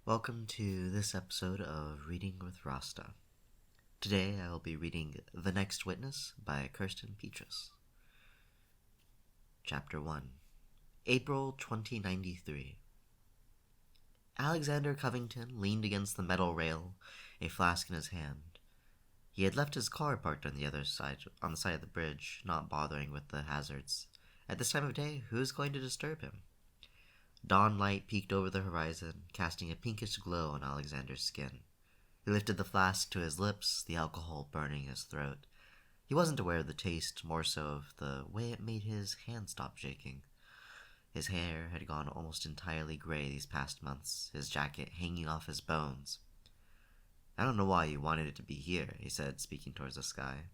Welcome to this episode of Reading with Rasta. Today I will be reading The Next Witness by Kirstyn Petras. Chapter 1, April 2093. Alexander Covington leaned against the metal rail, a flask in his hand. He had left his car parked on the side of the bridge, not bothering with the hazards. At this time of day, who is going to disturb him? Dawn light peeked over the horizon, casting a pinkish glow on Alexander's skin. He lifted the flask to his lips, the alcohol burning his throat. He wasn't aware of the taste, more so of the way it made his hand stop shaking. His hair had gone almost entirely gray these past months, his jacket hanging off his bones. "I don't know why you wanted it to be here," he said, speaking towards the sky.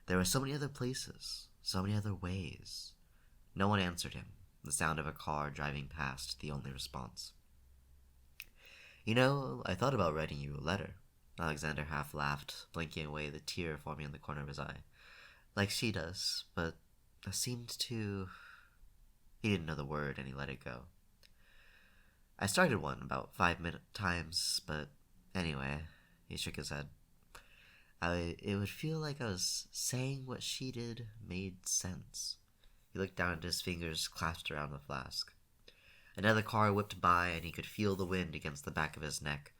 There were so many other places, so many other ways. No one answered him. The sound of a car driving past, the only response. I thought about writing you a letter." Alexander half laughed, blinking away the tear forming in the corner of his eye. "Like she does, but I seemed to..." He didn't know the word, and he let it go. "I started one about 5 times, but anyway," he shook his head. It would feel like I was saying what she did made sense." He looked down at his fingers clasped around the flask. Another car whipped by, and he could feel the wind against the back of his neck.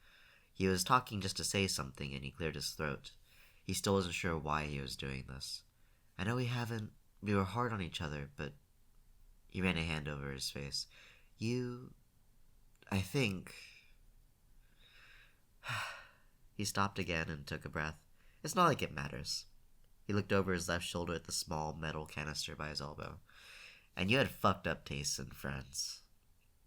He was talking just to say something, and he cleared his throat. He still wasn't sure why he was doing this. "I know we were hard on each other, but..." He ran a hand over his face. I think..." He stopped again and took a breath. "It's not like it matters." He looked over his left shoulder at the small metal canister by his elbow. "And you had fucked up tastes in France."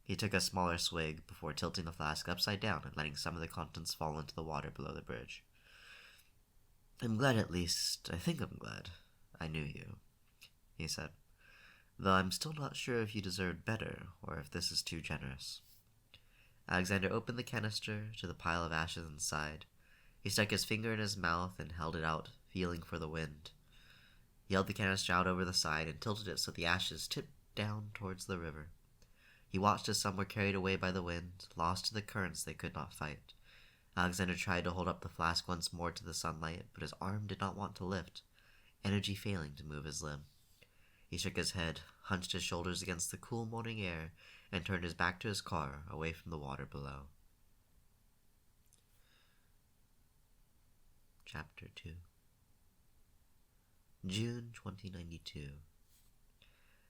He took a smaller swig before tilting the flask upside down and letting some of the contents fall into the water below the bridge. I think I'm glad I knew you," he said. "Though I'm still not sure if you deserved better, or if this is too generous." Alexander opened the canister to the pile of ashes inside. He stuck his finger in his mouth and held it out, feeling for the wind. He held the canister out over the side and tilted it so the ashes tipped down towards the river. He watched as some were carried away by the wind, lost to the currents they could not fight. Alexander tried to hold up the flask once more to the sunlight, but his arm did not want to lift, energy failing to move his limb. He shook his head, hunched his shoulders against the cool morning air, and turned his back to his car, away from the water below. Chapter 2. June 2092.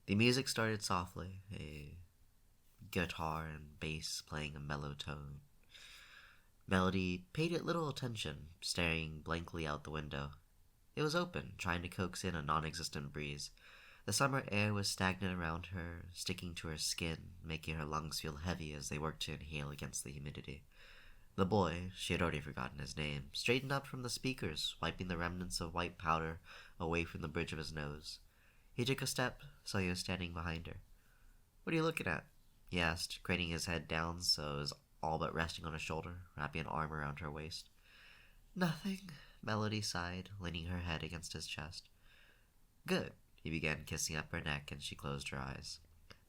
The music started softly, a guitar and bass playing a mellow tone. Melody paid it little attention, staring blankly out the window. It was open, trying to coax in a non-existent breeze. The summer air was stagnant around her, sticking to her skin, making her lungs feel heavy as they worked to inhale against the humidity. The boy, she had already forgotten his name, straightened up from the speakers, wiping the remnants of white powder away from the bridge of his nose. He took a step, so he was standing behind her. "What are you looking at?" he asked, craning his head down so it was all but resting on his shoulder, wrapping an arm around her waist. "Nothing," Melody sighed, leaning her head against his chest. "Good." He began kissing up her neck, and she closed her eyes.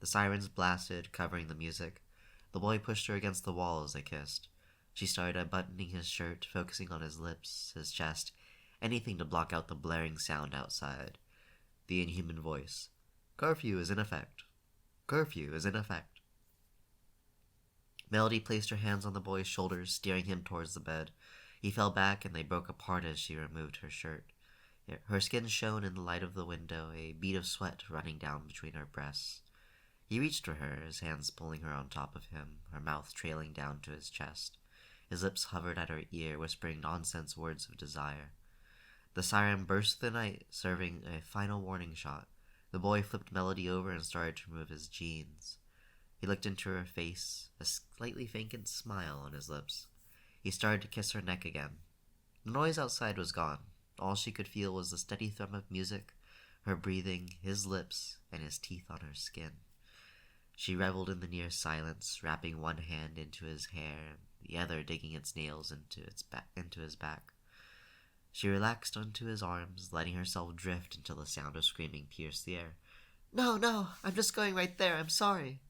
The sirens blasted, covering the music. The boy pushed her against the wall as they kissed. She started unbuttoning his shirt, focusing on his lips, his chest, anything to block out the blaring sound outside. The inhuman voice. "Curfew is in effect. Curfew is in effect." Melody placed her hands on the boy's shoulders, steering him towards the bed. He fell back, and they broke apart as she removed her shirt. Her skin shone in the light of the window, a bead of sweat running down between her breasts. He reached for her, his hands pulling her on top of him, her mouth trailing down to his chest. His lips hovered at her ear, whispering nonsense words of desire. The siren burst the night, serving a final warning shot. The boy flipped Melody over and started to remove his jeans. He looked into her face, a slightly vacant smile on his lips. He started to kiss her neck again. The noise outside was gone. All she could feel was the steady thrum of music, her breathing, his lips, and his teeth on her skin. She reveled in the near silence, wrapping one hand into his hair and the other digging its nails into his back. She relaxed onto his arms, letting herself drift until the sound of screaming pierced the air. No, I'm just going right there, I'm sorry."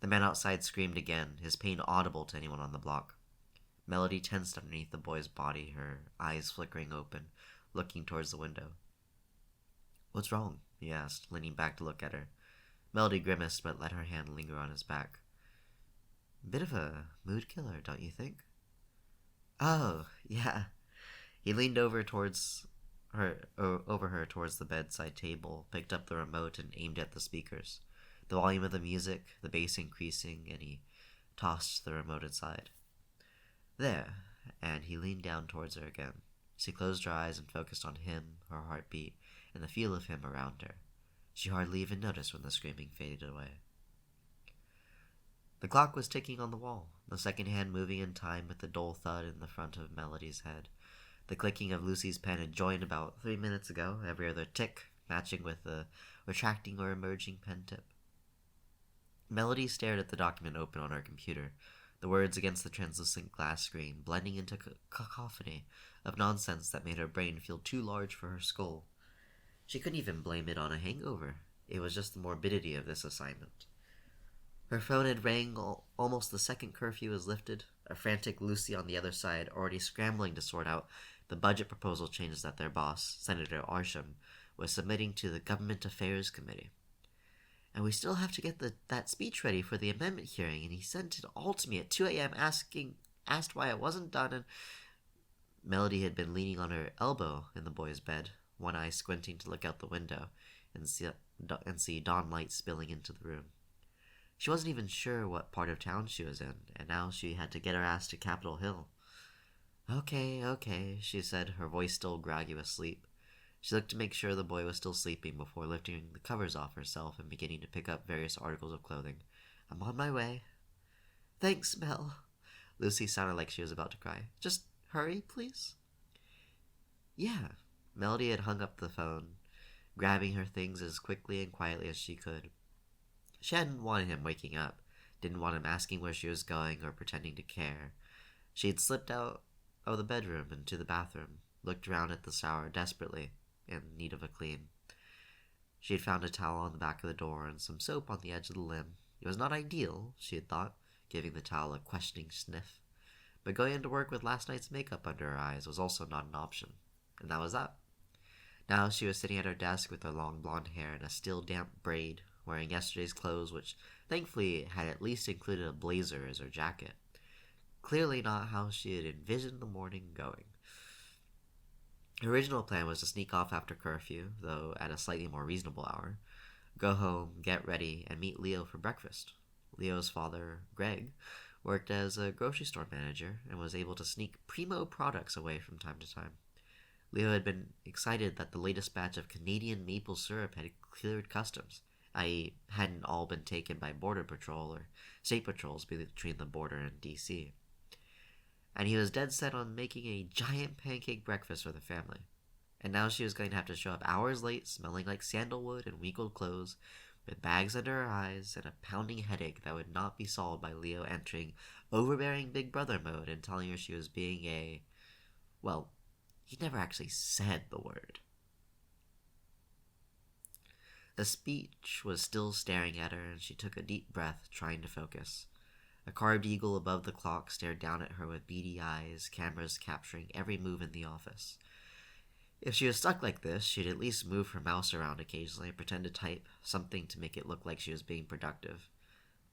The man outside screamed again, his pain audible to anyone on the block. Melody tensed underneath the boy's body, her eyes flickering open, looking towards the window. "What's wrong?" he asked, leaning back to look at her. Melody grimaced, but let her hand linger on his back. "Bit of a mood killer, don't you think?" "Oh, yeah." He leaned over her towards the bedside table, picked up the remote, and aimed at the speakers. The volume of the music, the bass increasing, and he tossed the remote aside. "There," and he leaned down towards her again. She closed her eyes and focused on him, her heartbeat, and the feel of him around her. She hardly even noticed when the screaming faded away. The clock was ticking on the wall, the second hand moving in time with the dull thud in the front of Melody's head. The clicking of Lucy's pen had joined about 3 minutes ago, every other tick matching with the retracting or emerging pen tip. Melody stared at the document open on her computer, the words against the translucent glass screen blending into cacophony of nonsense that made her brain feel too large for her skull. She couldn't even blame it on a hangover. It was just the morbidity of this assignment. Her phone had rang almost the second curfew was lifted, a frantic Lucy on the other side already scrambling to sort out the budget proposal changes that their boss, Senator Arsham, was submitting to the Government Affairs Committee. "And we still have to get that speech ready for the amendment hearing, and he sent it all to me at 2 a.m. asked why it wasn't done, and..." Melody had been leaning on her elbow in the boy's bed, one eye squinting to look out the window and see dawn light spilling into the room. She wasn't even sure what part of town she was in, and now she had to get her ass to Capitol Hill. Okay, she said, her voice still groggy with sleep. She looked to make sure the boy was still sleeping before lifting the covers off herself and beginning to pick up various articles of clothing. "I'm on my way." "Thanks, Mel." Lucy sounded like she was about to cry. "Just hurry, please." "Yeah." Melody had hung up the phone, grabbing her things as quickly and quietly as she could. She hadn't wanted him waking up, didn't want him asking where she was going or pretending to care. She had slipped out of the bedroom into the bathroom, looked around at the shower desperately, in need of a clean. She had found a towel on the back of the door and some soap on the edge of the limb. It was not ideal, she had thought, giving the towel a questioning sniff. But going into work with last night's makeup under her eyes was also not an option. And that was that. Now she was sitting at her desk with her long blonde hair in a still damp braid, wearing yesterday's clothes, which thankfully had at least included a blazer as her jacket. Clearly not how she had envisioned the morning going. Her original plan was to sneak off after curfew, though at a slightly more reasonable hour, go home, get ready, and meet Leo for breakfast. Leo's father, Greg, worked as a grocery store manager and was able to sneak primo products away from time to time. Leo had been excited that the latest batch of Canadian maple syrup had cleared customs, i.e. hadn't all been taken by Border Patrol or state patrols between the border and D.C. And he was dead set on making a giant pancake breakfast for the family. And now she was going to have to show up hours late, smelling like sandalwood and wrinkled clothes, with bags under her eyes and a pounding headache that would not be solved by Leo entering overbearing big brother mode and telling her she was being a... Well, he never actually said the word. The speech was still staring at her, and she took a deep breath, trying to focus. A carved eagle above the clock stared down at her with beady eyes, cameras capturing every move in the office. If she was stuck like this, she'd at least move her mouse around occasionally and pretend to type something to make it look like she was being productive.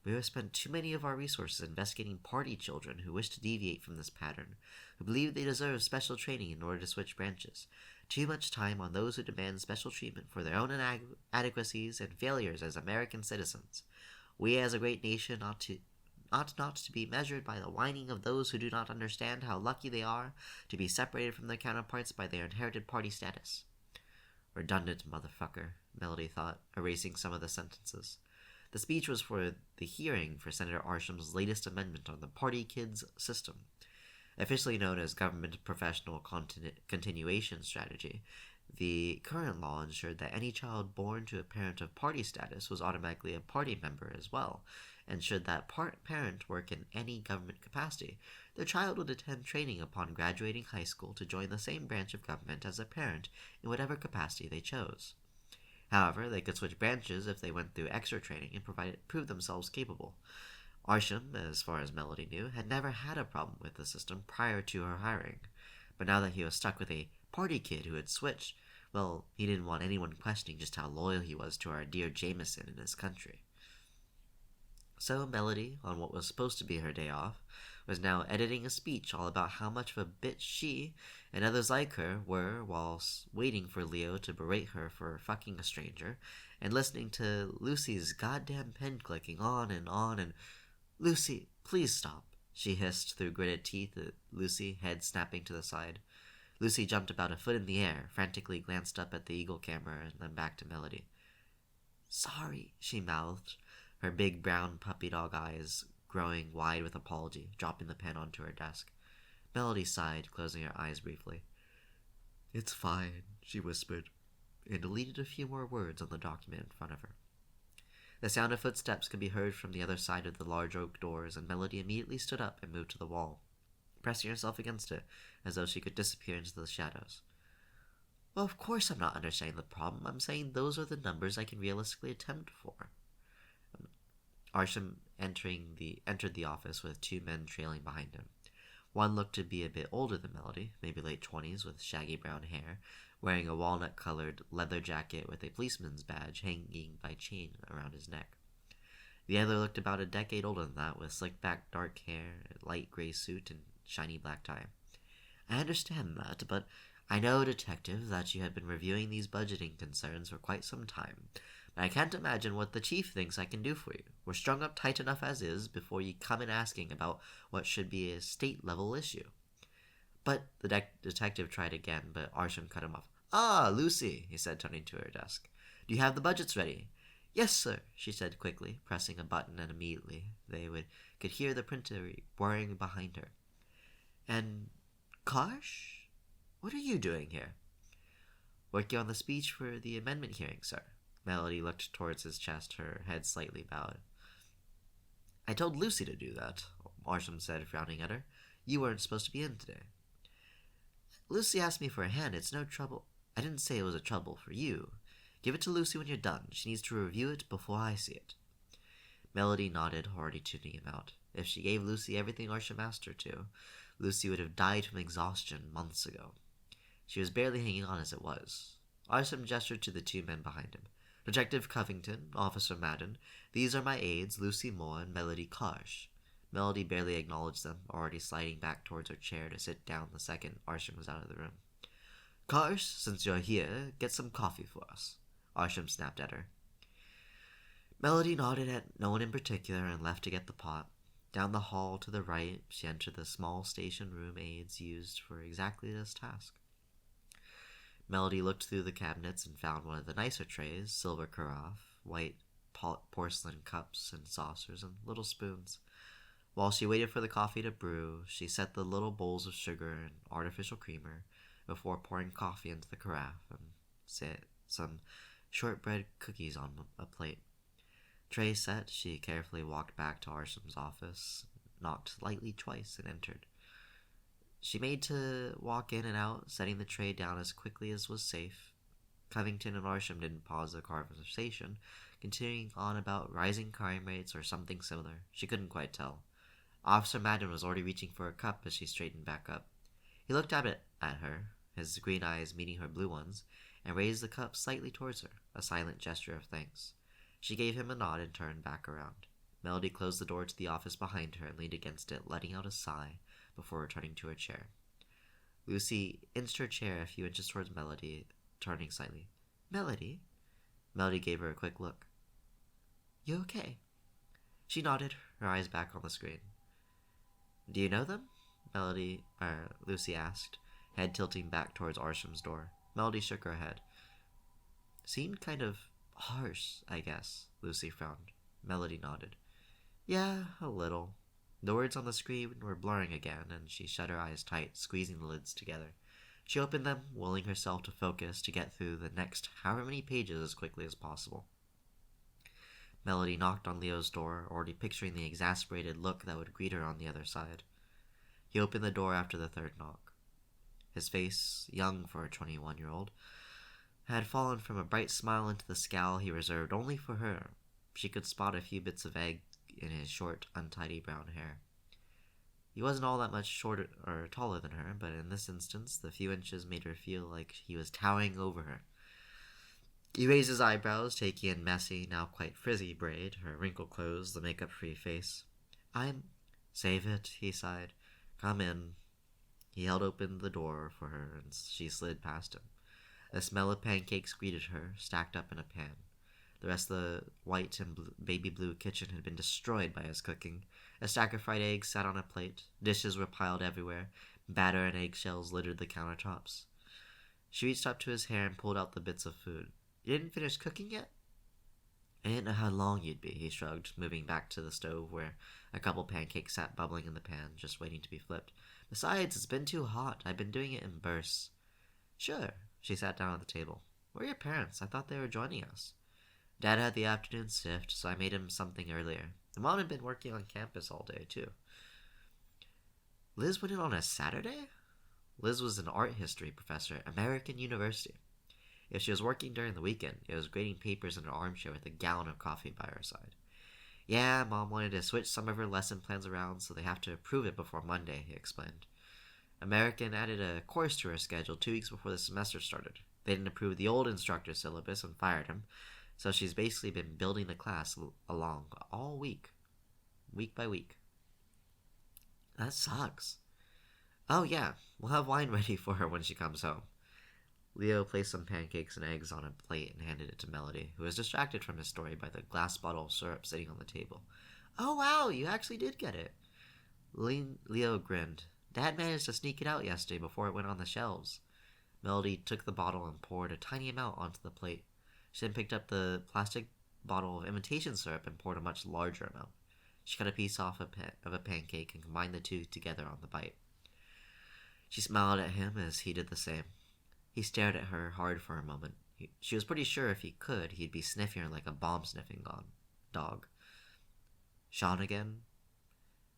We have spent too many of our resources investigating party children who wish to deviate from this pattern, who believe they deserve special training in order to switch branches. Too much time on those who demand special treatment for their own inadequacies and failures as American citizens. We as a great nation ought not to be measured by the whining of those who do not understand how lucky they are to be separated from their counterparts by their inherited party status. Redundant motherfucker, Melody thought, erasing some of the sentences. The speech was for the hearing for Senator Arsham's latest amendment on the Party Kids system. Officially known as Government Professional Continuation Strategy, the current law ensured that any child born to a parent of party status was automatically a party member as well, and should that parent work in any government capacity, their child would attend training upon graduating high school to join the same branch of government as a parent in whatever capacity they chose. However, they could switch branches if they went through extra training and proved themselves capable. Arsham, as far as Melody knew, had never had a problem with the system prior to her hiring. But now that he was stuck with a party kid who had switched, well, he didn't want anyone questioning just how loyal he was to our dear Jameson and his country. So Melody, on what was supposed to be her day off, was now editing a speech all about how much of a bitch she and others like her were whilst waiting for Leo to berate her for fucking a stranger and listening to Lucy's goddamn pen clicking on and Lucy, please stop, she hissed through gritted teeth at Lucy, head snapping to the side. Lucy jumped about a foot in the air, frantically glanced up at the eagle camera and then back to Melody. Sorry, she mouthed, her big brown puppy dog eyes growing wide with apology, dropping the pen onto her desk. Melody sighed, closing her eyes briefly. It's fine, she whispered, and deleted a few more words on the document in front of her. The sound of footsteps could be heard from the other side of the large oak doors, and Melody immediately stood up and moved to the wall, pressing herself against it as though she could disappear into the shadows. Well, of course I'm not understanding the problem. I'm saying those are the numbers I can realistically attempt for. Arsham entered the office with two men trailing behind him. One looked to be a bit older than Melody, maybe late 20s, with shaggy brown hair, wearing a walnut-colored leather jacket with a policeman's badge hanging by chain around his neck. The other looked about a decade older than that, with slick-back dark hair, a light gray suit, and shiny black tie. I understand that, but I know, Detective, that you have been reviewing these budgeting concerns for quite some time. But I can't imagine what the chief thinks I can do for you. We're strung up tight enough as is before you come in asking about what should be a state-level issue. But the detective tried again, but Arsham cut him off. Ah, Lucy, he said, turning to her desk. Do you have the budgets ready? Yes, sir, she said quickly, pressing a button, and immediately could hear the printer whirring behind her. And Karsh? What are you doing here? Working on the speech for the amendment hearing, sir. Melody looked towards his chest, her head slightly bowed. I told Lucy to do that, Arsham said, frowning at her. You weren't supposed to be in today. Lucy asked me for a hand. It's no trouble. I didn't say it was a trouble for you. Give it to Lucy when you're done. She needs to review it before I see it. Melody nodded, already tuning him out. If she gave Lucy everything Arsham asked her to, Lucy would have died from exhaustion months ago. She was barely hanging on as it was. Arsham gestured to the two men behind him. Detective Covington, Officer Madden, these are my aides, Lucy Moore and Melody Karsh. Melody barely acknowledged them, already sliding back towards her chair to sit down the second Arsham was out of the room. Karsh, since you're here, get some coffee for us, Arsham snapped at her. Melody nodded at no one in particular and left to get the pot. Down the hall to the right, she entered the small station room aides used for exactly this task. Melody looked through the cabinets and found one of the nicer trays, silver carafe, white porcelain cups and saucers, and little spoons. While she waited for the coffee to brew, she set the little bowls of sugar and artificial creamer before pouring coffee into the carafe and set some shortbread cookies on a plate. Tray set, she carefully walked back to Arsham's office, knocked lightly twice, and entered. She made to walk in and out, setting the tray down as quickly as was safe. Covington and Arsham didn't pause the conversation, continuing on about rising crime rates or something similar. She couldn't quite tell. Officer Madden was already reaching for a cup as she straightened back up. He looked at her, his green eyes meeting her blue ones, and raised the cup slightly towards her, a silent gesture of thanks. She gave him a nod and turned back around. Melody closed the door to the office behind her and leaned against it, letting out a sigh before returning to her chair. Lucy inched her chair a few inches towards Melody, turning slightly. Melody? Melody gave her a quick look. You okay? She nodded, her eyes back on the screen. Do you know them? Lucy asked, head tilting back towards Arsham's door. Melody shook her head. Seemed kind of harsh, I guess, Lucy frowned. Melody nodded. Yeah, a little. The words on the screen were blurring again, and she shut her eyes tight, squeezing the lids together. She opened them, willing herself to focus to get through the next however many pages as quickly as possible. Melody knocked on Leo's door, already picturing the exasperated look that would greet her on the other side. He opened the door after the third knock. His face, young for a 21-year-old, had fallen from a bright smile into the scowl he reserved only for her. She could spot a few bits of egg in his short, untidy brown hair. He wasn't all that much shorter or taller than her, but in this instance, the few inches made her feel like he was towering over her. He raised his eyebrows, taking in messy, now quite frizzy braid, her wrinkled clothes, the makeup-free face. Save it, he sighed. Come in. He held open the door for her, and she slid past him. The smell of pancakes greeted her, stacked up in a pan. The rest of the white and baby blue kitchen had been destroyed by his cooking. A stack of fried eggs sat on a plate. Dishes were piled everywhere. Batter and eggshells littered the countertops. She reached up to his hair and pulled out the bits of food. You didn't finish cooking yet? I didn't know how long you'd be, he shrugged, moving back to the stove where a couple pancakes sat bubbling in the pan, just waiting to be flipped. Besides, it's been too hot. I've been doing it in bursts. Sure. She sat down at the table. Where are your parents? I thought they were joining us. Dad had the afternoon shift, so I made him something earlier. The mom had been working on campus all day, too. Liz went in on a Saturday? Liz was an art history professor at American University. If she was working during the weekend, it was grading papers in her armchair with a gallon of coffee by her side. Yeah, Mom wanted to switch some of her lesson plans around, so they have to approve it before Monday, he explained. American added a course to her schedule 2 weeks before the semester started. They didn't approve the old instructor's syllabus and fired him, so she's basically been building the class along all week by week. That sucks. Oh yeah, we'll have wine ready for her when she comes home. Leo placed some pancakes and eggs on a plate and handed it to Melody, who was distracted from his story by the glass bottle of syrup sitting on the table. Oh wow, you actually did get it. Leo grinned. Dad managed to sneak it out yesterday before it went on the shelves. Melody took the bottle and poured a tiny amount onto the plate. She then picked up the plastic bottle of imitation syrup and poured a much larger amount. She cut a piece off of a pancake and combined the two together on the bite. She smiled at him as he did the same. He stared at her hard for a moment. She was pretty sure if he could, he'd be sniffing her like a bomb-sniffing dog. Sean again?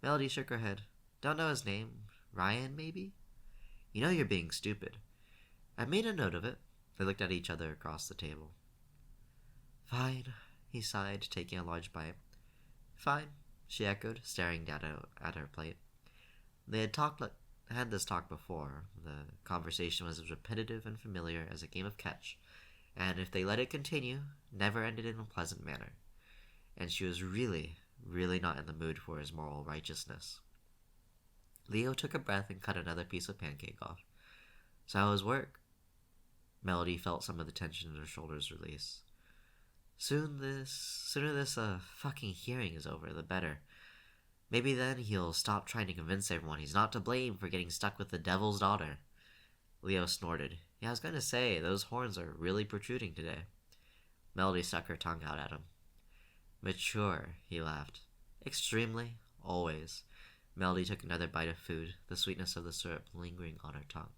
Melody shook her head. Don't know his name. Ryan, maybe? You know you're being stupid. I made a note of it. They looked at each other across the table. Fine, he sighed, taking a large bite. Fine, she echoed, staring down at her plate. They had this talk before. The conversation was as repetitive and familiar as a game of catch, and if they let it continue, never ended in a pleasant manner. And she was really, really not in the mood for his moral righteousness. Leo took a breath and cut another piece of pancake off. So how was work? Melody felt some of the tension in her shoulders release. Sooner this fucking hearing is over, the better. Maybe then he'll stop trying to convince everyone he's not to blame for getting stuck with the devil's daughter. Leo snorted. Yeah, I was going to say, those horns are really protruding today. Melody stuck her tongue out at him. Mature, he laughed. Extremely, always. Melody took another bite of food, the sweetness of the syrup lingering on her tongue.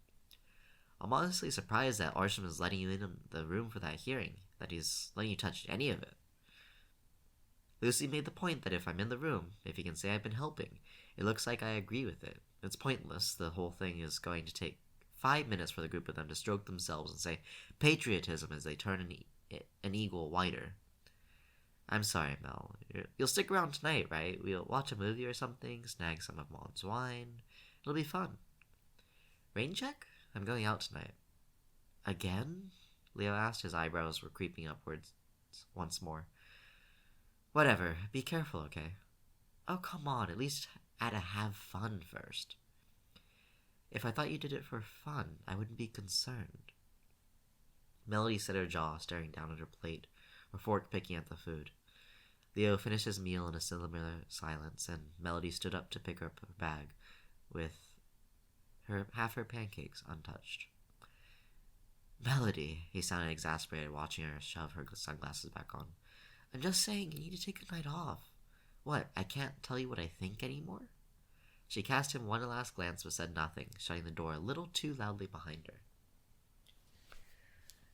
I'm honestly surprised that Arsham is letting you in the room for that hearing, that he's letting you touch any of it. Lucy made the point that if I'm in the room, if he can say I've been helping, it looks like I agree with it. It's pointless. The whole thing is going to take 5 minutes for the group of them to stroke themselves and say patriotism as they turn an eagle whiter. I'm sorry, Mel. You'll stick around tonight, right? We'll watch a movie or something, snag some of Mom's wine. It'll be fun. Rain check? I'm going out tonight. Again? Leo asked. His eyebrows were creeping upwards once more. Whatever. Be careful, okay? Oh, come on. At least add a have fun first. If I thought you did it for fun, I wouldn't be concerned. Melody set her jaw, staring down at her plate, her fork picking at the food. Leo finished his meal in a similar silence, and Melody stood up to pick up her bag, with half her pancakes untouched. Melody, he sounded exasperated, watching her shove her sunglasses back on. I'm just saying, you need to take a night off. What, I can't tell you what I think anymore? She cast him one last glance but said nothing, shutting the door a little too loudly behind her.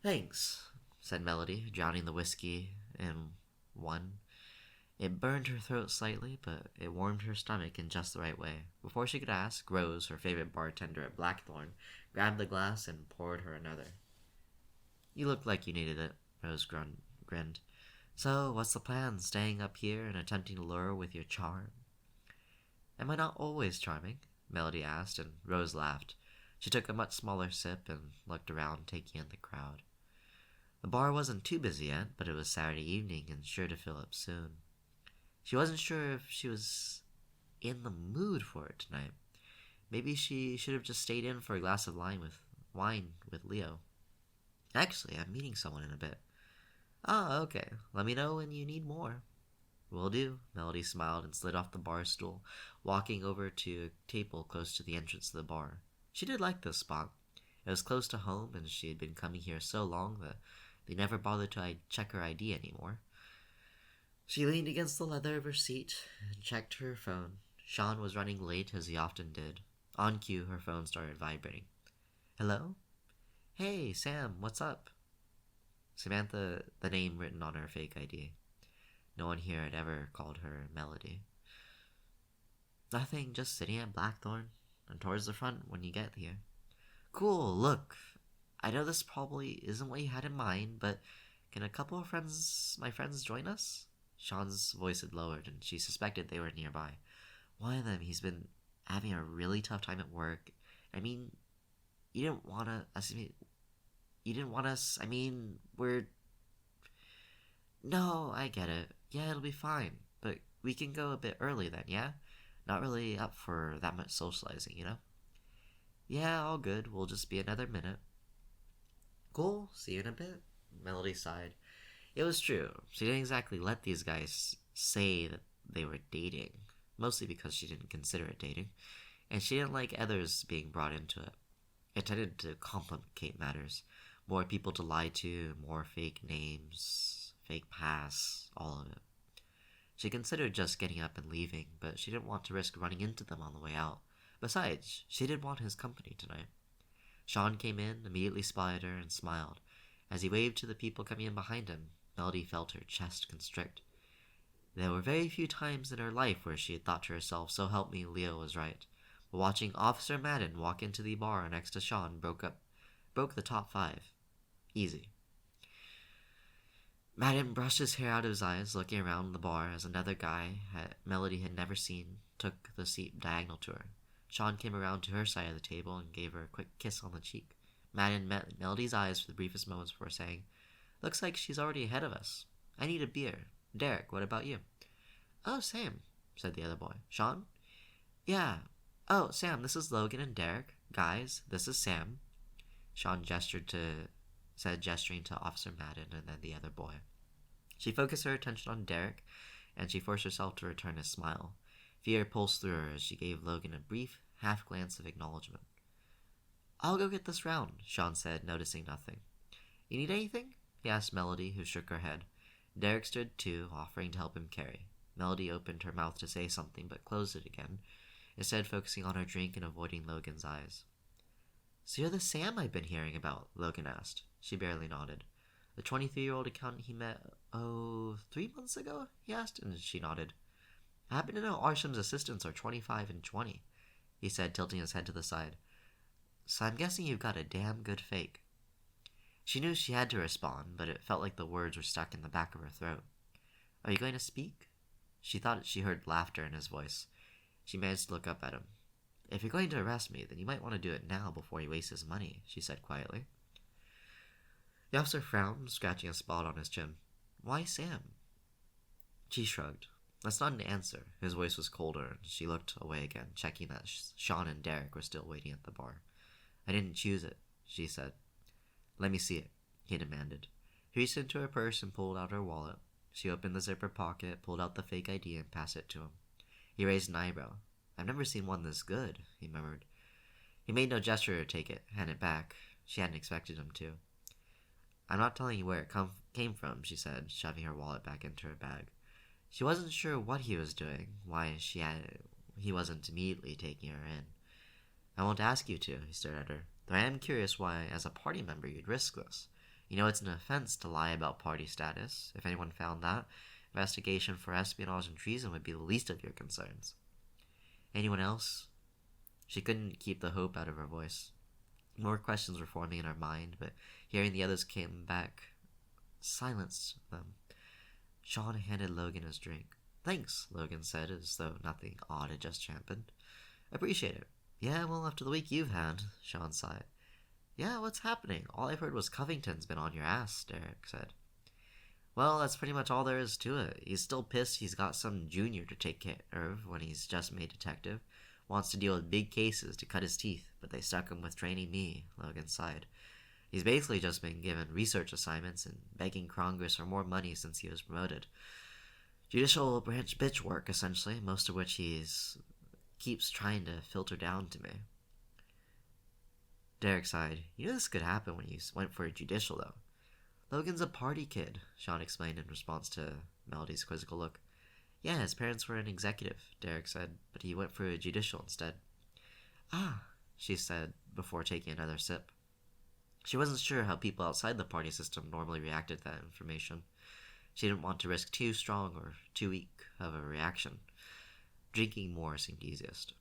Thanks, said Melody, drowning the whiskey in one. It burned her throat slightly, but it warmed her stomach in just the right way. Before she could ask, Rose, her favorite bartender at Blackthorn, grabbed the glass and poured her another. You looked like you needed it, grinned. So, what's the plan? Staying up here and attempting to lure with your charm? Am I not always charming? Melody asked, and Rose laughed. She took a much smaller sip and looked around, taking in the crowd. The bar wasn't too busy yet, but it was Saturday evening and sure to fill up soon. She wasn't sure if she was in the mood for it tonight. Maybe she should have just stayed in for a glass of wine with Leo. Actually, I'm meeting someone in a bit. Ah, okay. Let me know when you need more. Will do. Melody smiled and slid off the bar stool, walking over to a table close to the entrance to the bar. She did like this spot. It was close to home, and she had been coming here so long that they never bothered to check her ID anymore. She leaned against the leather of her seat and checked her phone. Sean was running late, as he often did. On cue, her phone started vibrating. Hello? Hey, Sam, what's up? Samantha, the name written on her fake ID. No one here had ever called her Melody. Nothing, just sitting at Blackthorn and towards the front when you get here. Cool, look. I know this probably isn't what you had in mind, but can a couple of my friends join us? Sean's voice had lowered, and she suspected they were nearby. One of them, he's been having a really tough time at work. I mean, you didn't want us. I mean, we're... No, I get it. Yeah, it'll be fine. But we can go a bit early then, yeah? Not really up for that much socializing, you know? Yeah, all good. We'll just be another minute. Cool. See you in a bit. Melody sighed. It was true. She didn't exactly let these guys say that they were dating. Mostly because she didn't consider it dating. And she didn't like others being brought into it. It tended to complicate matters. More people to lie to, more fake names, fake pasts, all of it. She considered just getting up and leaving, but she didn't want to risk running into them on the way out. Besides, she did want his company tonight. Sean came in, immediately spotted her, and smiled. As he waved to the people coming in behind him, Melody felt her chest constrict. There were very few times in her life where she had thought to herself, so help me, Leo was right. But watching Officer Madden walk into the bar next to Sean broke the top 5. Easy. Madden brushed his hair out of his eyes, looking around the bar as another guy Melody had never seen took the seat diagonal to her. Sean came around to her side of the table and gave her a quick kiss on the cheek. Madden met Melody's eyes for the briefest moments before saying, Looks like she's already ahead of us. I need a beer. Derek, what about you? Oh, Sam, said the other boy. Sean? Yeah. Oh, Sam, this is Logan and Derek. Guys, this is Sam. Sean gesturing to Officer Madden and then the other boy. She focused her attention on Derek, and she forced herself to return his smile. Fear pulsed through her as she gave Logan a brief, half glance of acknowledgement. I'll go get this round, Sean said, noticing nothing. You need anything? He asked Melody, who shook her head. Derek stood too, offering to help him carry. Melody opened her mouth to say something, but closed it again, instead focusing on her drink and avoiding Logan's eyes. So you're the Sam I've been hearing about? Logan asked. She barely nodded. The 23-year-old accountant he met, 3 months ago? He asked, and she nodded. I happen to know Arsham's assistants are 25 and 20, he said, tilting his head to the side. So I'm guessing you've got a damn good fake. She knew she had to respond, but it felt like the words were stuck in the back of her throat. Are you going to speak? She thought she heard laughter in his voice. She managed to look up at him. If you're going to arrest me, then you might want to do it now before he wastes his money, she said quietly. The officer frowned, scratching a spot on his chin. Why Sam? She shrugged. That's not an answer. His voice was colder, and she looked away again, checking that Sean and Derek were still waiting at the bar. I didn't choose it, she said. Let me see it, he demanded. He reached into her purse and pulled out her wallet. She opened the zipper pocket, pulled out the fake ID, and passed it to him. He raised an eyebrow. I've never seen one this good, he murmured. He made no gesture to take it, hand it back. She hadn't expected him to. I'm not telling you where it came from, she said, shoving her wallet back into her bag. She wasn't sure what he was doing, why he wasn't immediately taking her in. I won't ask you to, he stared at her, though I am curious why, as a party member, you'd risk this. You know it's an offense to lie about party status. If anyone found that, investigation for espionage and treason would be the least of your concerns. Anyone else? She couldn't keep the hope out of her voice. More questions were forming in her mind, but hearing the others came back silenced them. Sean handed Logan his drink. Thanks, Logan said, as though nothing odd had just happened. Appreciate it. Yeah, well, after the week you've had, Sean sighed. Yeah, what's happening? All I've heard was Covington's been on your ass, Derek said. Well, that's pretty much all there is to it. He's still pissed he's got some junior to take care of when he's just made detective. Wants to deal with big cases to cut his teeth, but they stuck him with training me, Logan sighed. He's basically just been given research assignments and begging Congress for more money since he was promoted. Judicial branch bitch work, essentially, most of which keeps trying to filter down to me. Derek sighed. You knew this could happen when you went for a judicial, though. Logan's a party kid, Sean explained in response to Melody's quizzical look. Yeah, his parents were an executive, Derek said, but he went for a judicial instead. Ah, she said before taking another sip. She wasn't sure how people outside the party system normally reacted to that information. She didn't want to risk too strong or too weak of a reaction. Drinking more seemed easiest.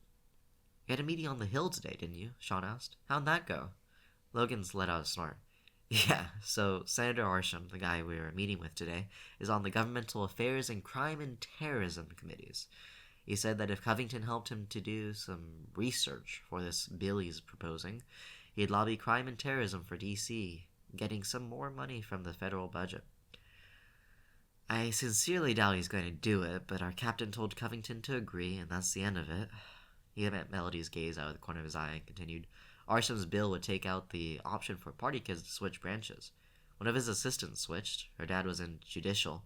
You had a meeting on the hill today, didn't you? Sean asked. How'd that go? Logan's let out a snort. Yeah, so Senator Arsham, the guy we were meeting with today, is on the Governmental Affairs and Crime and Terrorism committees. He said that if Covington helped him to do some research for this bill he's proposing, he'd lobby crime and terrorism for D.C., getting some more money from the federal budget. I sincerely doubt he's going to do it, but our captain told Covington to agree, and that's the end of it. He met Melody's gaze out of the corner of his eye and continued, Arsham's bill would take out the option for party kids to switch branches. One of his assistants switched. Her dad was in judicial.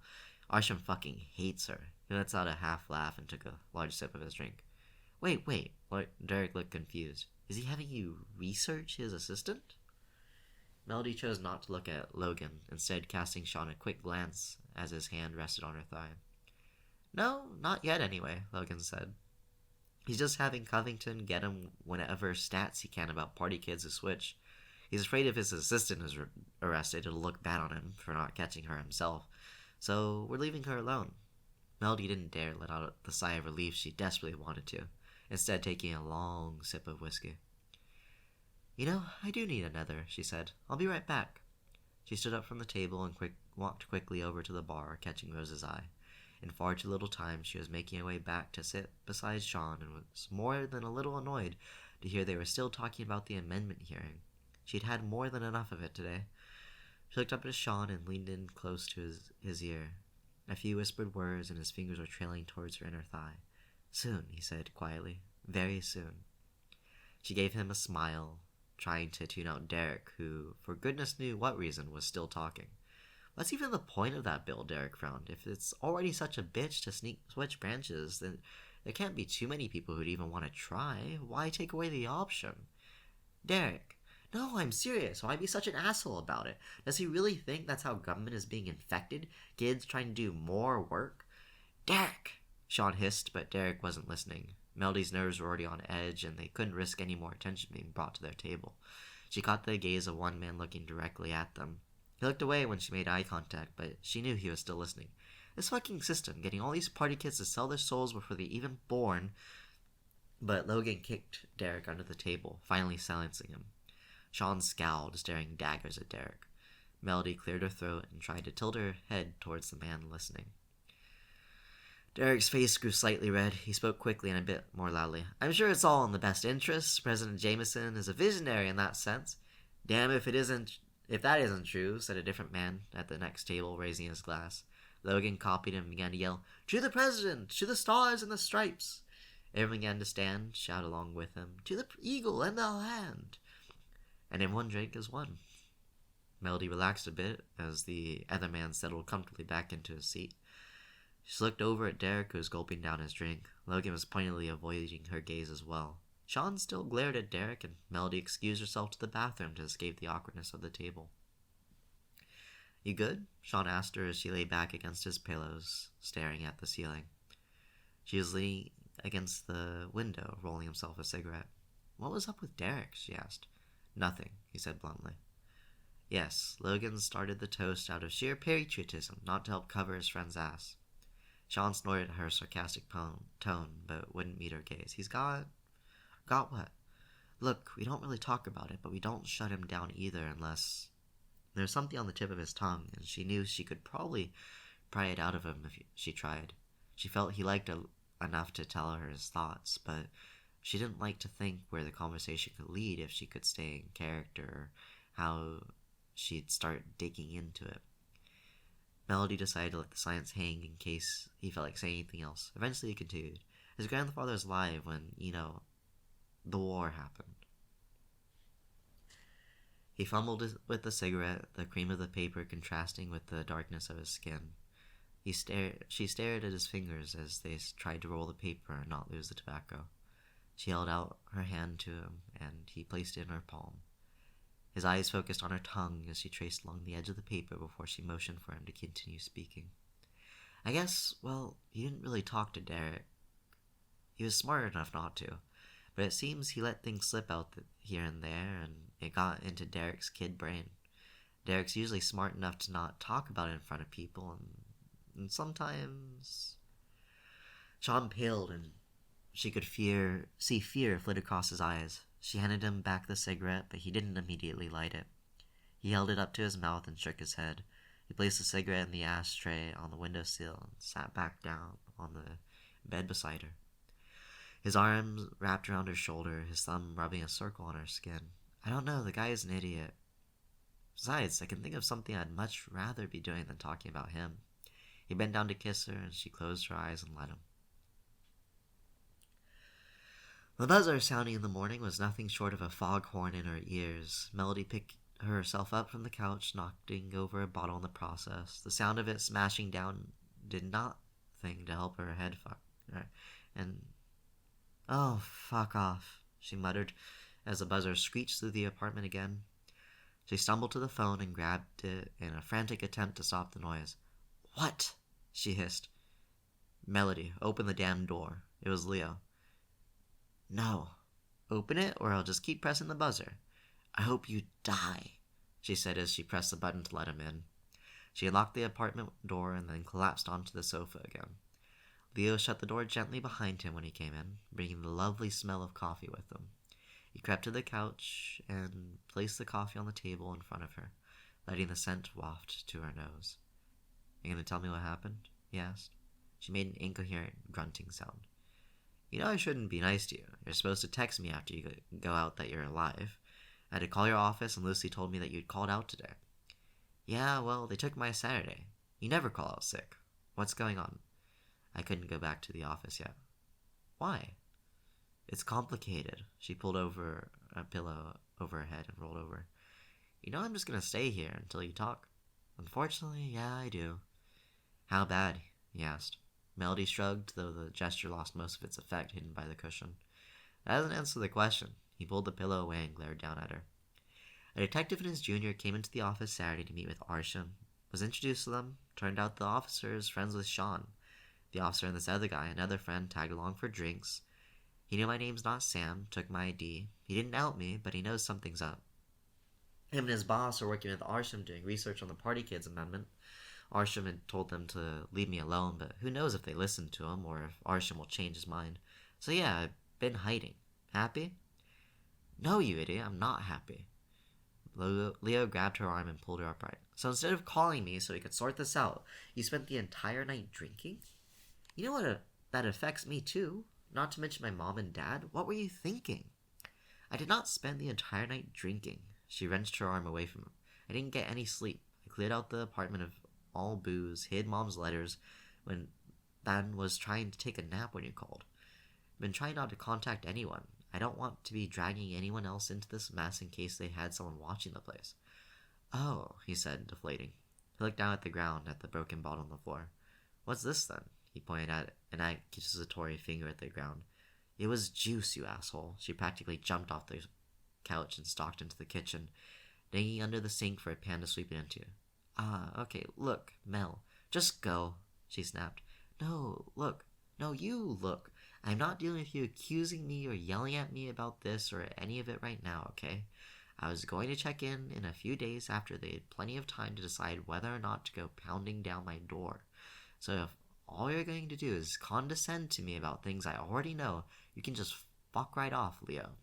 Arsham fucking hates her. He lets out a half laugh and took a large sip of his drink. Wait. Derek looked confused. Is he having you research his assistant? Melody chose not to look at Logan, instead casting Sean a quick glance as his hand rested on her thigh. No, not yet anyway, Logan said. He's just having Covington get him whatever stats he can about party kids who switch. He's afraid if his assistant is arrested, it'll look bad on him for not catching her himself. So we're leaving her alone. Melody didn't dare let out the sigh of relief she desperately wanted to, instead taking a long sip of whiskey. You know, I do need another, she said. I'll be right back. She stood up from the table and walked quickly over to the bar, catching Rose's eye. In far too little time, she was making her way back to sit beside Sean and was more than a little annoyed to hear they were still talking about the amendment hearing. She'd had more than enough of it today. She looked up at Sean and leaned in close to his ear. A few whispered words, and his fingers were trailing towards her inner thigh. Soon, he said quietly. Very soon. She gave him a smile, trying to tune out Derek, who, for goodness knew what reason, was still talking. What's even the point of that bill, Derek frowned. If it's already such a bitch to switch branches, then there can't be too many people who'd even want to try. Why take away the option? Derek. No, I'm serious. Why be such an asshole about it? Does he really think that's how government is being infected? Kids trying to do more work? Derek! Sean hissed, but Derek wasn't listening. Melody's nerves were already on edge, and they couldn't risk any more attention being brought to their table. She caught the gaze of one man looking directly at them. He looked away when she made eye contact, but she knew he was still listening. This fucking system, getting all these party kids to sell their souls before they're even born. But Logan kicked Derek under the table, finally silencing him. Sean scowled, staring daggers at Derek. Melody cleared her throat and tried to tilt her head towards the man listening. Derek's face grew slightly red. He spoke quickly and a bit more loudly. I'm sure it's all in the best interests. President Jameson is a visionary in that sense. Damn if that isn't true, said a different man at the next table, raising his glass. Logan copied him and began to yell, To the President! To the Stars and the Stripes! Everyone began to stand, shout along with him, To the Eagle and the Land! And everyone drank as one. Melody relaxed a bit as the other man settled comfortably back into his seat. She looked over at Derek, who was gulping down his drink. Logan was pointedly avoiding her gaze as well. Sean still glared at Derek, and Melody excused herself to the bathroom to escape the awkwardness of the table. You good? Sean asked her as she lay back against his pillows, staring at the ceiling. She was leaning against the window, rolling himself a cigarette. What was up with Derek? She asked. Nothing, he said bluntly. Yes, Logan started the toast out of sheer patriotism, not to help cover his friend's ass. Sean snorted at her sarcastic tone, but wouldn't meet her gaze. He's got what? Look, we don't really talk about it, but we don't shut him down either unless there was something on the tip of his tongue, and she knew she could probably pry it out of him if she tried. She felt he liked enough to tell her his thoughts, but she didn't like to think where the conversation could lead if she could stay in character, or how she'd start digging into it. Melody decided to let the silence hang in case he felt like saying anything else. Eventually he continued. His grandfather was alive when, the war happened. He fumbled with the cigarette, the cream of the paper contrasting with the darkness of his skin. She stared at his fingers as they tried to roll the paper and not lose the tobacco. She held out her hand to him, and he placed it in her palm. His eyes focused on her tongue as she traced along the edge of the paper before she motioned for him to continue speaking. I guess, he didn't really talk to Derek. He was smart enough not to, but it seems he let things slip out here and there, and it got into Derek's kid brain. Derek's usually smart enough to not talk about it in front of people, and sometimes... Sean paled, and she could see fear flit across his eyes. She handed him back the cigarette, but he didn't immediately light it. He held it up to his mouth and shook his head. He placed the cigarette in the ashtray on the windowsill and sat back down on the bed beside her. His arms wrapped around her shoulder, his thumb rubbing a circle on her skin. I don't know, the guy is an idiot. Besides, I can think of something I'd much rather be doing than talking about him. He bent down to kiss her, and she closed her eyes and let him. The buzzer sounding in the morning was nothing short of a foghorn in her ears. Melody picked herself up from the couch, knocking over a bottle in the process. The sound of it smashing down did nothing to help her head "Oh, fuck off," she muttered as the buzzer screeched through the apartment again. She stumbled to the phone and grabbed it in a frantic attempt to stop the noise. "What?" she hissed. "Melody, open the damn door." It was Leo. "No. Open it, or I'll just keep pressing the buzzer. I hope you die," she said as she pressed the button to let him in. She unlocked the apartment door and then collapsed onto the sofa again. Leo shut the door gently behind him when he came in, bringing the lovely smell of coffee with him. He crept to the couch and placed the coffee on the table in front of her, letting the scent waft to her nose. "You gonna tell me what happened?" he asked. She made an incoherent grunting sound. "You know I shouldn't be nice to you. You're supposed to text me after you go out that you're alive. I had to call your office, and Lucy told me that you'd called out today." "Yeah, they took my Saturday. You never call out sick. What's going on?" "I couldn't go back to the office yet." "Why?" "It's complicated." She pulled over a pillow over her head and rolled over. "You know I'm just going to stay here until you talk." "Unfortunately, yeah, I do." "How bad?" he asked. Melody shrugged, though the gesture lost most of its effect hidden by the cushion. "That doesn't answer the question." He pulled the pillow away and glared down at her. A detective and his junior came into the office Saturday to meet with Arsham. Was introduced to them. Turned out the officer is friends with Sean. The officer and this other guy, another friend, tagged along for drinks. He knew my name's not Sam, took my ID. He didn't out me, but he knows something's up. Him and his boss are working with Arsham doing research on the Party Kids amendment. Arsham had told them to leave me alone, but who knows if they listen to him or if Arsham will change his mind. So yeah, I've been hiding. Happy? "No, you idiot, I'm not happy." Leo grabbed her arm and pulled her upright. "So instead of calling me so we could sort this out, you spent the entire night drinking? You know what? That affects me too. Not to mention my mom and dad. What were you thinking?" "I did not spend the entire night drinking." She wrenched her arm away from him. "I didn't get any sleep. I cleared out the apartment of all booze, hid Mom's letters, then was trying to take a nap when you called. Been trying not to contact anyone. I don't want to be dragging anyone else into this mess in case they had someone watching the place." "Oh," he said, deflating. He looked down at the ground, at the broken bottle on the floor. "What's this, then?" He pointed at an accusatory finger at the ground. "It was juice, you asshole." She practically jumped off the couch and stalked into the kitchen, digging under the sink for a pan to sweep it into. Okay, look, Mel. Just go," she snapped. "No, look. No, you look. I'm not dealing with you accusing me or yelling at me about this or any of it right now, okay? I was going to check in a few days after they had plenty of time to decide whether or not to go pounding down my door. So if all you're going to do is condescend to me about things I already know, you can just fuck right off, Leo."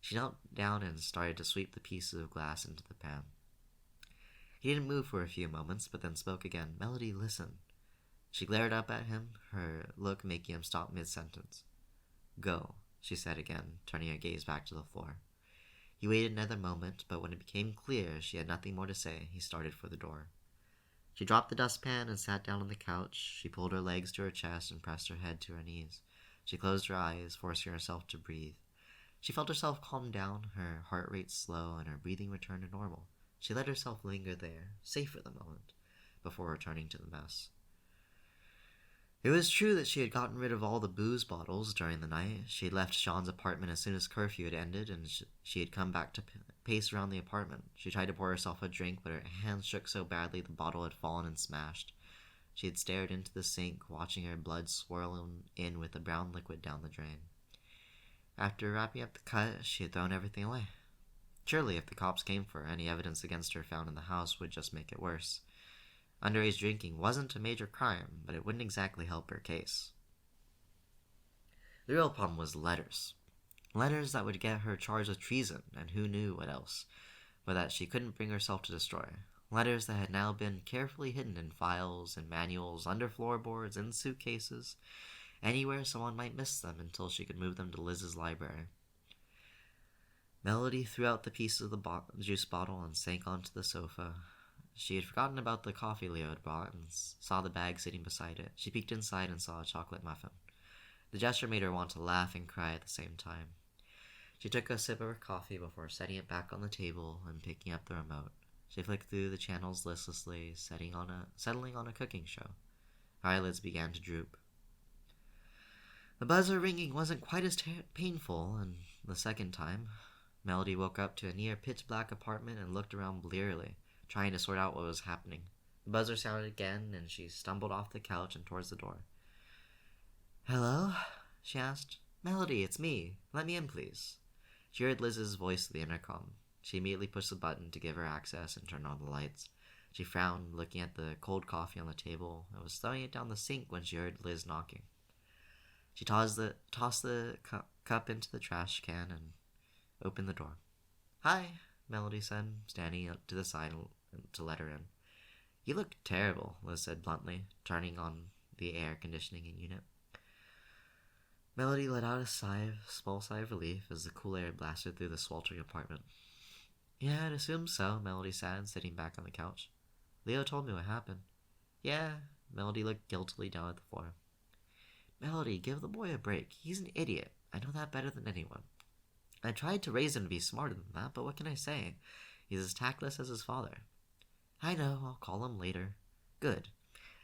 She knelt down and started to sweep the pieces of glass into the pan. He didn't move for a few moments, but then spoke again. "Melody, listen." She glared up at him, her look making him stop mid-sentence. "Go," she said again, turning her gaze back to the floor. He waited another moment, but when it became clear she had nothing more to say, he started for the door. She dropped the dustpan and sat down on the couch. She pulled her legs to her chest and pressed her head to her knees. She closed her eyes, forcing herself to breathe. She felt herself calm down, her heart rate slow, and her breathing return to normal. She let herself linger there, safe for the moment, before returning to the mess. It was true that she had gotten rid of all the booze bottles during the night. She had left Sean's apartment as soon as curfew had ended, and she had come back to pace around the apartment. She tried to pour herself a drink, but her hands shook so badly the bottle had fallen and smashed. She had stared into the sink, watching her blood swirl in with the brown liquid down the drain. After wrapping up the cut, she had thrown everything away. Surely, if the cops came for her, any evidence against her found in the house would just make it worse. Underage drinking wasn't a major crime, but it wouldn't exactly help her case. The real problem was letters. Letters that would get her charged with treason, and who knew what else, but that she couldn't bring herself to destroy. Letters that had now been carefully hidden in files and manuals, under floorboards, in suitcases, anywhere someone might miss them until she could move them to Liz's library. Melody threw out the piece of the juice bottle and sank onto the sofa. She had forgotten about the coffee Leo had brought and saw the bag sitting beside it. She peeked inside and saw a chocolate muffin. The gesture made her want to laugh and cry at the same time. She took a sip of her coffee before setting it back on the table and picking up the remote. She flicked through the channels listlessly, settling on a cooking show. Her eyelids began to droop. The buzzer ringing wasn't quite as painful, and the second time, Melody woke up to a near pitch-black apartment and looked around blearily, trying to sort out what was happening. The buzzer sounded again, and she stumbled off the couch and towards the door. "Hello?" she asked. "Melody, it's me. Let me in, please." She heard Liz's voice through the intercom. She immediately pushed the button to give her access and turned on the lights. She frowned, looking at the cold coffee on the table, and was throwing it down the sink when she heard Liz knocking. She tossed the cup into the trash can and opened the door. "Hi," Melody said, standing up to the side to let her in. "You look terrible," Liz said bluntly, turning on the air conditioning unit. Melody let out a small sigh of relief as the cool air blasted through the sweltering apartment. "Yeah, I'd assume so," Melody said, sitting back on the couch. "Leo told me what happened." "Yeah," Melody looked guiltily down at the floor. "Melody, give the boy a break. He's an idiot. I know that better than anyone. I tried to raise him to be smarter than that, but what can I say? He's as tactless as his father." "I know, I'll call him later." "Good.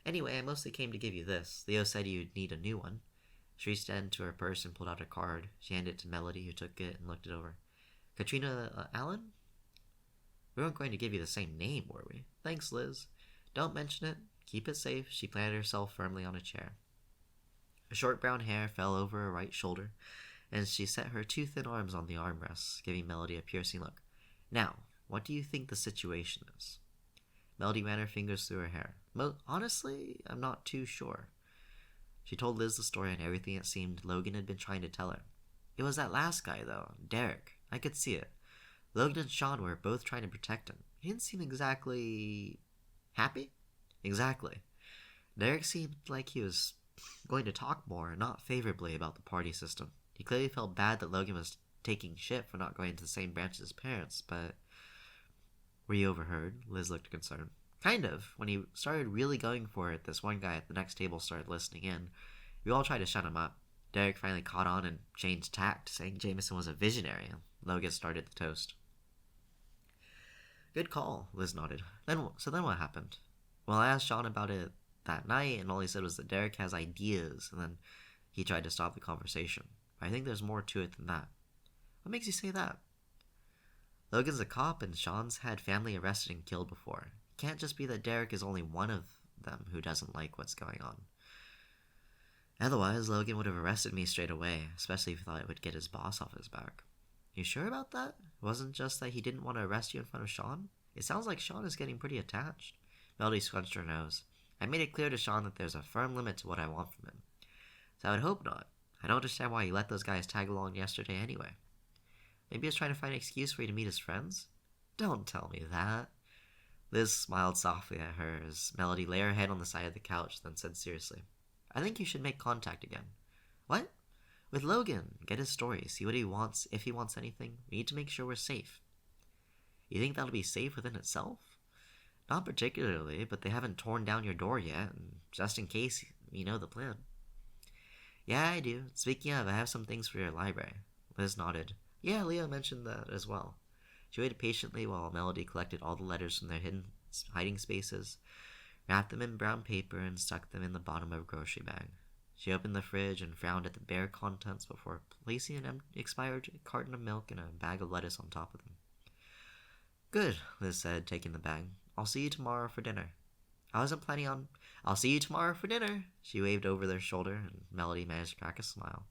Anyway, I mostly came to give you this. Leo said you'd need a new one." She reached into her purse and pulled out a card. She handed it to Melody, who took it and looked it over. "Katrina Allen? We weren't going to give you the same name, were we?" "Thanks, Liz. Don't mention it. Keep it safe." She planted herself firmly on a chair. Her short brown hair fell over her right shoulder, and she set her two thin arms on the armrests, giving Melody a piercing look. "Now, what do you think the situation is?" Melody ran her fingers through her hair. "Honestly, I'm not too sure." She told Liz the story and everything it seemed Logan had been trying to tell her. "It was that last guy, though, Derek. I could see it. Logan and Sean were both trying to protect him. He didn't seem exactly happy." "Exactly. Derek seemed like he was going to talk more, not favorably about the party system. He clearly felt bad that Logan was taking shit for not going to the same branch as his parents, but..." "Were you overheard?" Liz looked concerned. "Kind of. When he started really going for it, this one guy at the next table started listening in. We all tried to shut him up. Derek finally caught on and changed tact, saying Jameson was a visionary. Logan started the toast." "Good call," Liz nodded. So then what happened?" "Well, I asked Sean about it that night, and all he said was that Derek has ideas, and then he tried to stop the conversation. But I think there's more to it than that." "What makes you say that?" "Logan's a cop, and Sean's had family arrested and killed before. It can't just be that Derek is only one of them who doesn't like what's going on. Otherwise, Logan would have arrested me straight away, especially if he thought it would get his boss off his back." "You sure about that? It wasn't just that he didn't want to arrest you in front of Sean? It sounds like Sean is getting pretty attached." Melody scrunched her nose. "I made it clear to Sean that there's a firm limit to what I want from him. So I would hope not. I don't understand why he let those guys tag along yesterday anyway." Maybe he was trying to find an excuse for you to meet his friends? Don't tell me that. Liz smiled softly at her as Melody lay her head on the side of the couch, then said seriously, I think you should make contact again. What? With Logan. Get his story, see what he wants, if he wants anything. We need to make sure we're safe. You think that'll be safe within itself? Not particularly, but they haven't torn down your door yet, and just in case, you know the plan. Yeah, I do. Speaking of, I have some things for your library. Liz nodded. Yeah, Leah mentioned that as well. She waited patiently while Melody collected all the letters from their hiding spaces, wrapped them in brown paper, and stuck them in the bottom of a grocery bag. She opened the fridge and frowned at the bare contents before placing an expired carton of milk and a bag of lettuce on top of them. Good, Liz said, taking the bag. I'll see you tomorrow for dinner. I'll see you tomorrow for dinner. She waved over their shoulder, and Melody managed to crack a smile.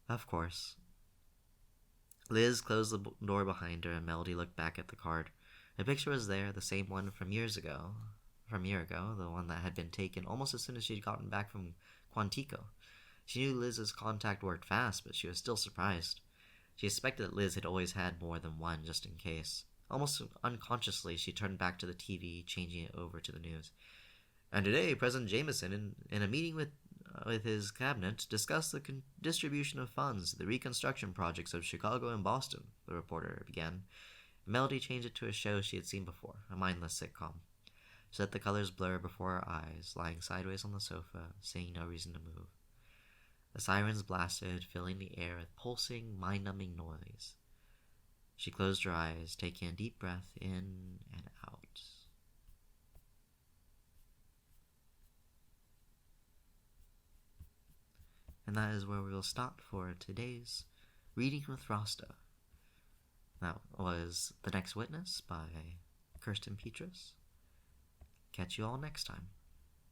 Of course. Liz closed the door behind her, and Melody looked back at the card. The picture was there, the same one from a year ago, the one that had been taken almost as soon as she'd gotten back from Quantico. She knew Liz's contact worked fast, but she was still surprised. She suspected that Liz had always had more than one, just in case. Almost unconsciously, she turned back to the TV, changing it over to the news. And today, President Jameson, in a meeting with his cabinet, discussed the distribution of funds to the reconstruction projects of Chicago and Boston, the reporter began. Melody changed it to a show she had seen before, a mindless sitcom. She let the colors blur before her eyes, lying sideways on the sofa, seeing no reason to move. The sirens blasted, filling the air with pulsing, mind-numbing noise. She closed her eyes, taking a deep breath in and out. And that is where we will stop for today's Reading with Rasta. That was The Next Witness by Kirstyn Petras. Catch you all next time.